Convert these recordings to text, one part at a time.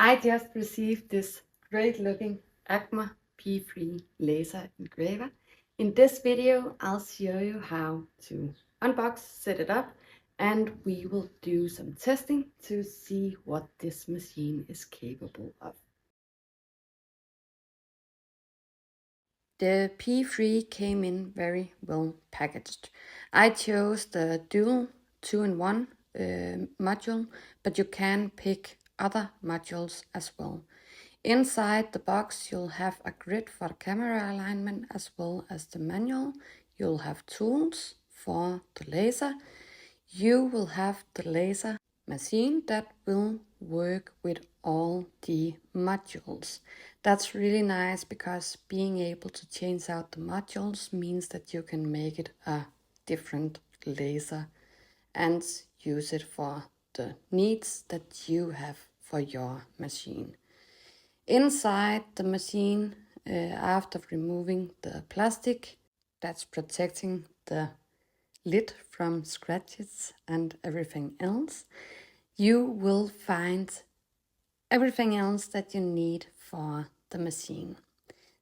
I just received this great looking Acmer P3 laser engraver. In this video I'll show you how to unbox, set it up, and we will do some testing to see what this machine is capable of. The P3 came in very well packaged. I chose the dual 2-in-1 module, but you can pick other modules as well. Inside the box you'll have a grid for the camera alignment as well as the manual. You'll have tools for the laser. You will have the laser machine that will work with all the modules. That's really nice because being able to change out the modules means that you can make it a different laser and use it for the needs that you have for your machine. Inside the machine, after removing the plastic that's protecting the lid from scratches and everything else, you will find everything else that you need for the machine.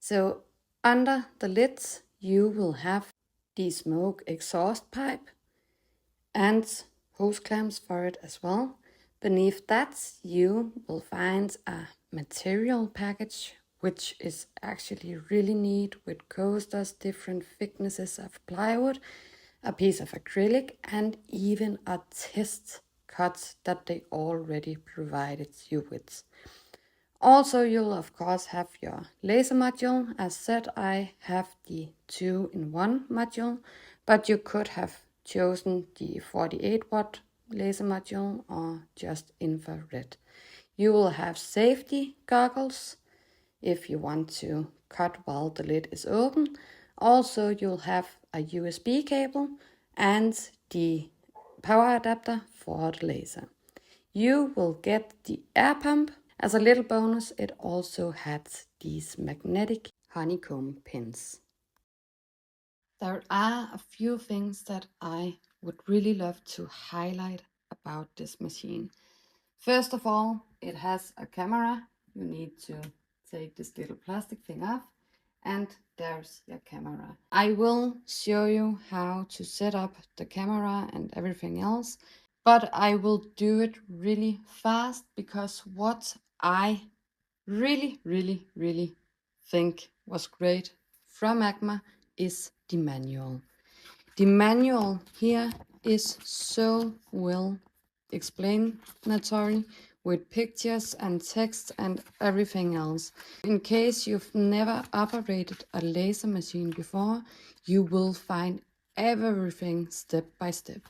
So under the lids you will have the smoke exhaust pipe and hose clamps for it as well. Beneath that you will find a material package, which is actually really neat, with coasters, different thicknesses of plywood, a piece of acrylic, and even a test cut that they already provided you with. Also, you'll of course have your laser module. As said, I have the 2-in-1 module, but you could have chosen the 48 watt laser module or just infrared. You will have safety goggles if you want to cut while the lid is open. Also, you'll have a USB cable and the power adapter for the laser. You will get the air pump. As a little bonus, it also has these magnetic honeycomb pins. There are a few things that I would really love to highlight about this machine. First of all, it has a camera. You need to take this little plastic thing off, and there's your camera. I will show you how to set up the camera and everything else, but I will do it really fast because what I really think was great from Acmer is the manual. The manual here is so well explanatory with pictures and text and everything else. In case you've never operated a laser machine before, you will find everything step by step.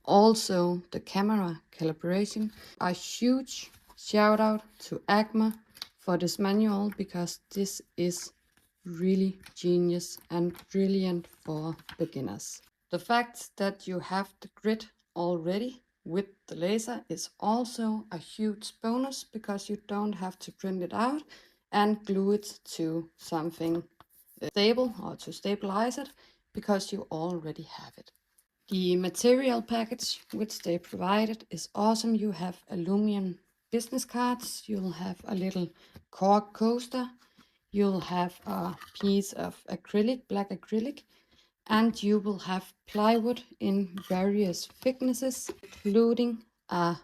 Also, the camera calibration. A huge shout out to Acmer for this manual because this is really genius and brilliant for beginners. The fact that you have the grid already with the laser is also a huge bonus because you don't have to print it out and glue it to something stable or to stabilize it because you already have it. The material package which they provided is awesome. You have aluminum business cards, you'll have a little cork coaster, you'll have a piece of acrylic, black acrylic, and you will have plywood in various thicknesses, including a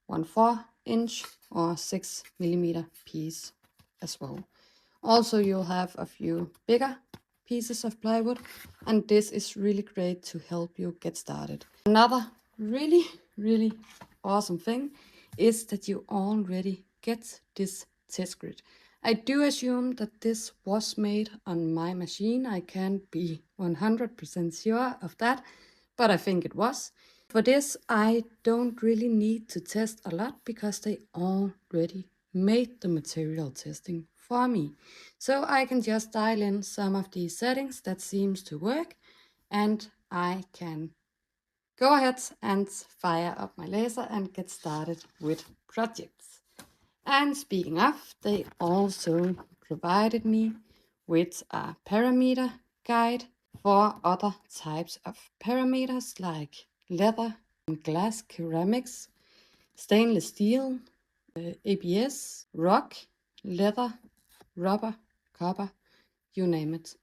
1/4 inch or 6 millimeter piece as well. Also, you'll have a few bigger pieces of plywood, and this is really great to help you get started. Another really awesome thing is that you already get this test grid. I do assume that this was made on my machine. I can't be 100% sure of that, but I think it was. For this, I don't really need to test a lot because they already made the material testing for me. So I can just dial in some of these settings that seems to work, and I can go ahead and fire up my laser and get started with projects. And speaking of, they also provided me with a parameter guide for other types of parameters like leather and glass ceramics, stainless steel, ABS, rock, leather, rubber, copper, you name it.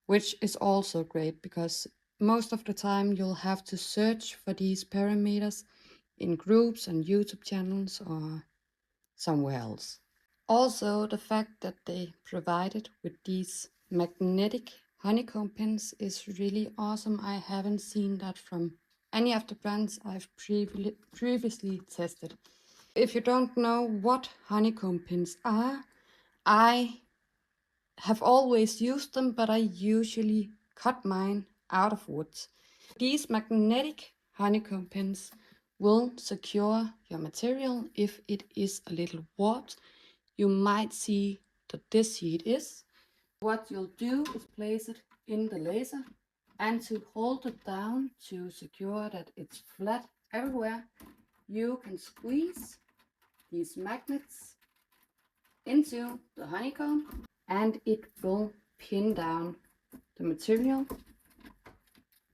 Which is also great because most of the time you'll have to search for these parameters in groups and YouTube channels or somewhere else. Also, the fact that they provided with these magnetic honeycomb pins is really awesome. I haven't seen that from any of the brands I've previously tested. If you don't know what honeycomb pins are, I have always used them, but I usually cut mine out of wood. These magnetic honeycomb pins will secure your material if it is a little warped. You might see that this sheet is. What you'll do is place it in the laser, and to hold it down to secure that it's flat everywhere, you can squeeze these magnets into the honeycomb and it will pin down the material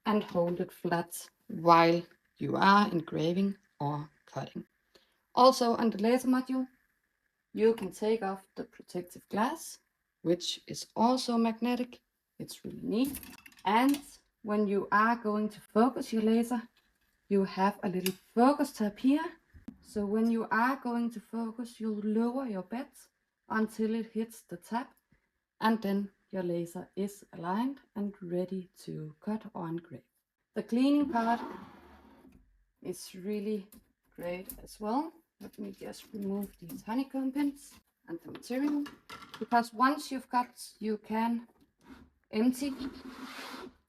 and hold it flat while you are engraving or cutting. Also on the laser module, you can take off the protective glass, which is also magnetic. It's really neat. And when you are going to focus your laser, you have a little focus tab here. So when you are going to focus, you'll lower your bed until it hits the tab, and then your laser is aligned and ready to cut or engrave. The cleaning part is really great as well. Let me just remove these honeycomb pins and the material, because once you've cut, you can empty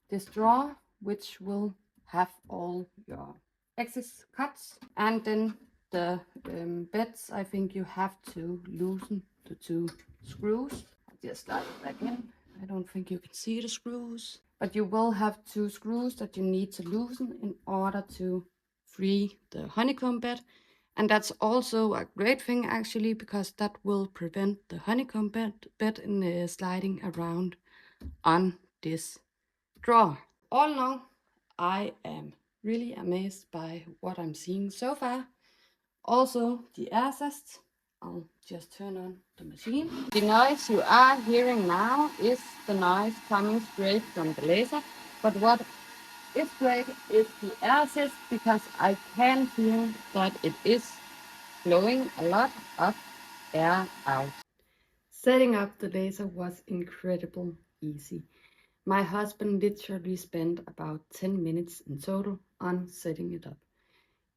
this drawer, which will have all your excess cuts. And then the beds, I think you have to loosen the 2 screws. I'll just slide it back in. I don't think you can see the screws, but you will have 2 screws that you need to loosen in order to free the honeycomb bed. And that's also a great thing actually, because that will prevent the honeycomb bed in sliding around on this drawer. All in all, I am really amazed by what I'm seeing so far. Also, the air assist. I'll just turn on the machine. The noise you are hearing now is the noise coming straight from the laser. But what is great is the air assist, because I can feel that it is blowing a lot of air out. Setting up the laser was incredibly easy. My husband literally spent about 10 minutes in total on setting it up.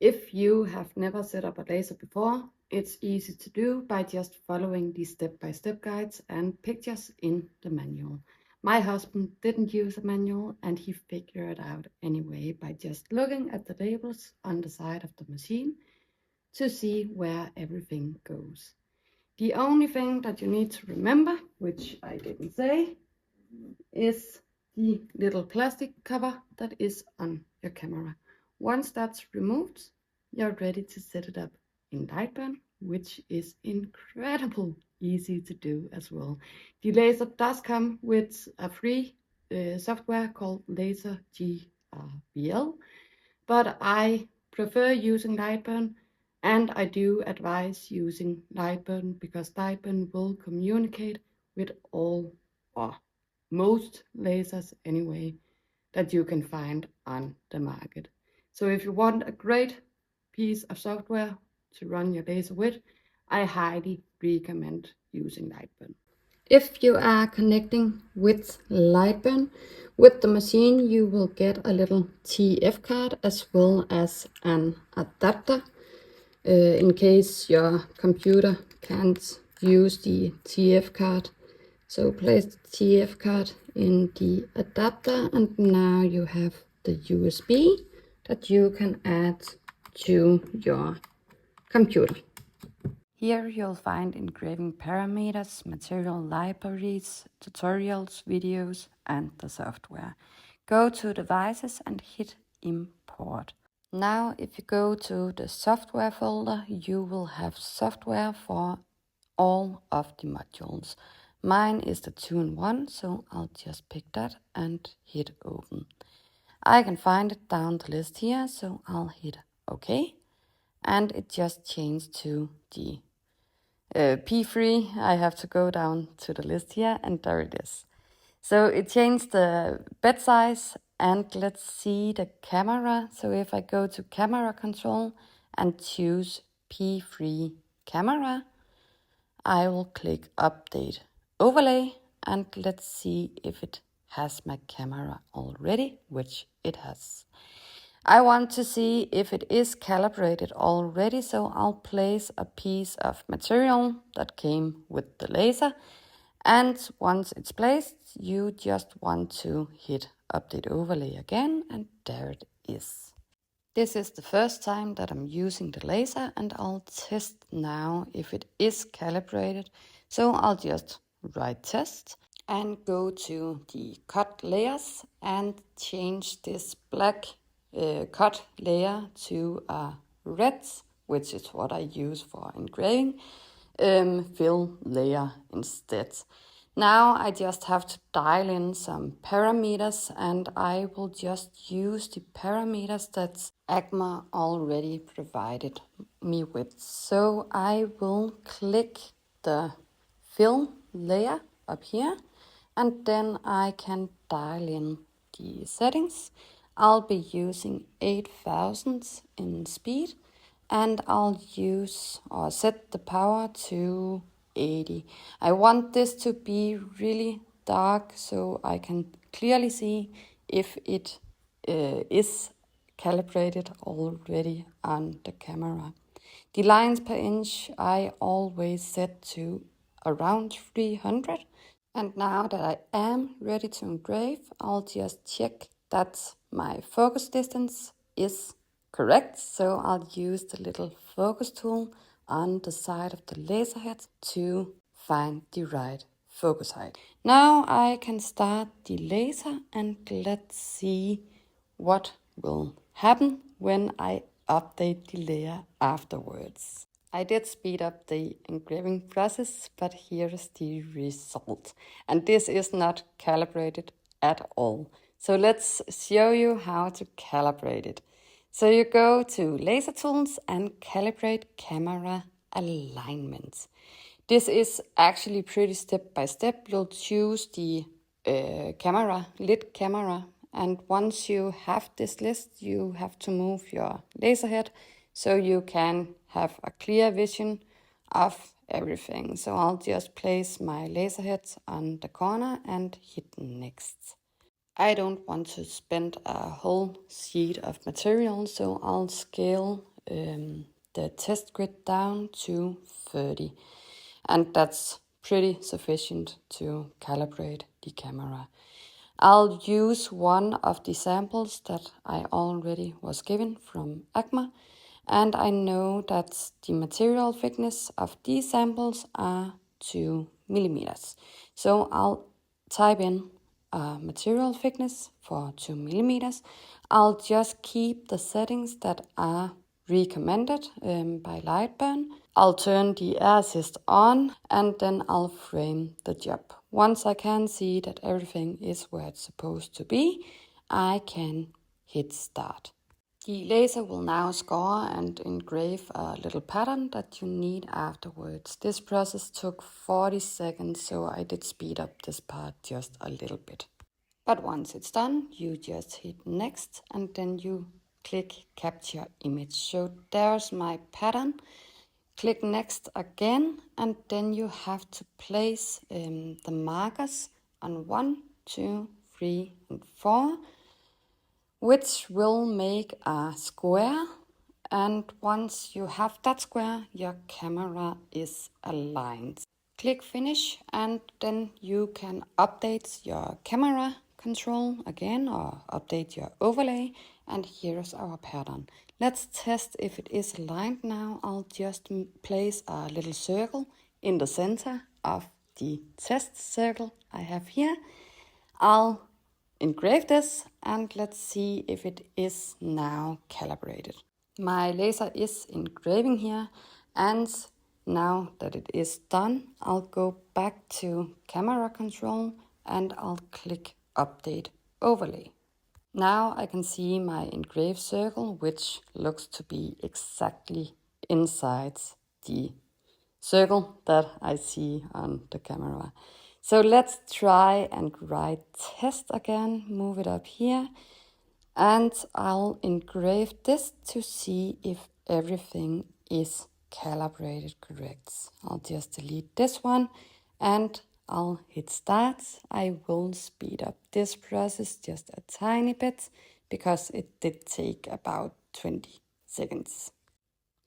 If you have never set up a laser before, it's easy to do by just following these step-by-step guides and pictures in the manual. My husband didn't use a manual, and he figured it out anyway by just looking at the labels on the side of the machine to see where everything goes. The only thing that you need to remember, which I didn't say, is the little plastic cover that is on your camera. Once that's removed, you're ready to set it up in Lightburn, which is incredibly easy to do as well. The laser does come with a free software called Laser GRBL, but I prefer using Lightburn, and I do advise using Lightburn because Lightburn will communicate with all or most lasers anyway that you can find on the market. So if you want a great piece of software to run your laser with, I highly recommend using Lightburn. If you are connecting with Lightburn with the machine, you will get a little TF card as well as an adapter in case your computer can't use the TF card. So place the TF card in the adapter, and now you have the USB that you can add to your computer. Here you'll find engraving parameters, material libraries, tutorials, videos, and the software. Go to Devices and hit Import. Now if you go to the software folder, you will have software for all of the modules. Mine is the 2-in-1, so I'll just pick that and hit Open. I can find it down the list here, so I'll hit OK. And it just changed to the P3, I have to go down to the list here, and there it is. So it changed the bed size, and let's see the camera. So if I go to camera control and choose P3 camera, I will click update overlay, and let's see if it has my camera already, which it has. I want to see if it is calibrated already, so I'll place a piece of material that came with the laser. And once it's placed, you just want to hit update overlay again, and there it is. This is the first time that I'm using the laser, and I'll test now if it is calibrated. So I'll just write test and go to the cut layers and change this black cut layer to a red, which is what I use for engraving, fill layer instead. Now I just have to dial in some parameters, and I will just use the parameters that Acmer already provided me with. So I will click the fill layer up here, and then I can dial in the settings. I'll be using 8000 in speed, and I'll use or set the power to 80. I want this to be really dark so I can clearly see if it is calibrated already on the camera. The lines per inch I always set to around 300. And now that I am ready to engrave, I'll just check that my focus distance is correct. So I'll use the little focus tool on the side of the laser head to find the right focus height. Now I can start the laser, and let's see what will happen when I update the layer afterwards. I did speed up the engraving process, but here's the result. And this is not calibrated at all. So let's show you how to calibrate it. So you go to Laser Tools and Calibrate Camera Alignment. This is actually pretty step by step. You'll choose the camera, lid camera, and once you have this list, you have to move your laser head so you can have a clear vision of everything. So I'll just place my laser head on the corner and hit next. I don't want to spend a whole sheet of material, so I'll scale the test grid down to 30. And that's pretty sufficient to calibrate the camera. I'll use one of the samples that I already was given from Acmer, and I know that the material thickness of these samples are 2 millimeters. So I'll type in material thickness for 2 millimeters. I'll just keep the settings that are recommended by Lightburn. I'll turn the air assist on, and then I'll frame the job. Once I can see that everything is where it's supposed to be, I can hit start. The laser will now score and engrave a little pattern that you need afterwards. This process took 40 seconds, so I did speed up this part just a little bit. But once it's done, you just hit next, and then you click capture image. So there's my pattern. Click next again, and then you have to place the markers on 1, 2, 3, and 4, which will make a square. And once you have that square, your camera is aligned. Click finish, and then you can update your camera control again or update your overlay. And here's our pattern. Let's test if it is aligned now. I'll just place a little circle in the center of the test circle I have here. I'll engrave this, and let's see if it is now calibrated. My laser is engraving here, and now that it is done, I'll go back to camera control and I'll click update overlay. Now I can see my engraved circle, which looks to be exactly inside the circle that I see on the camera. So let's try and write test again, move it up here, and I'll engrave this to see if everything is calibrated correct. I'll just delete this one and I'll hit start. I will speed up this process just a tiny bit because it did take about 20 seconds.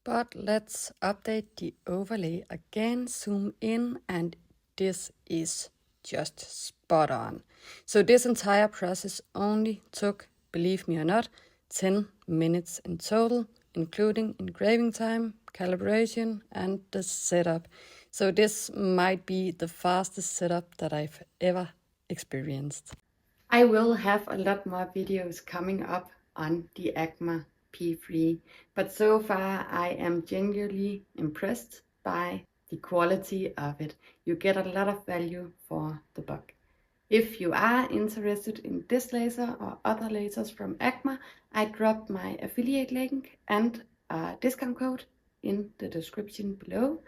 But let's update the overlay again, zoom in, and this is just spot on. So this entire process only took, believe me or not, 10 minutes in total, including engraving time, calibration, and the setup. So this might be the fastest setup that I've ever experienced. I will have a lot more videos coming up on the Acmer P3, but so far I am genuinely impressed by the quality of it. You get a lot of value for the buck. If you are interested in this laser or other lasers from Acmer, I dropped my affiliate link and a discount code in the description below.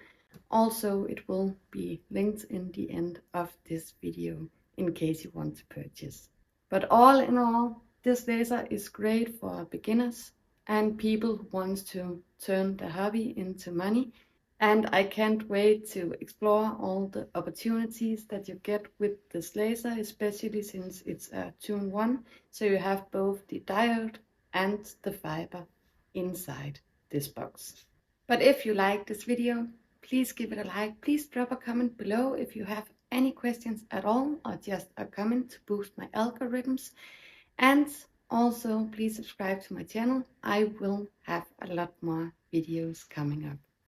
Also, it will be linked in the end of this video in case you want to purchase. But all in all, this laser is great for beginners and people who want to turn the hobby into money. And I can't wait to explore all the opportunities that you get with this laser, especially since it's a 2-in-1. So you have both the diode and the fiber inside this box. But if you like this video, please give it a like. Please drop a comment below if you have any questions at all or just a comment to boost my algorithms. And also please subscribe to my channel. I will have a lot more videos coming up.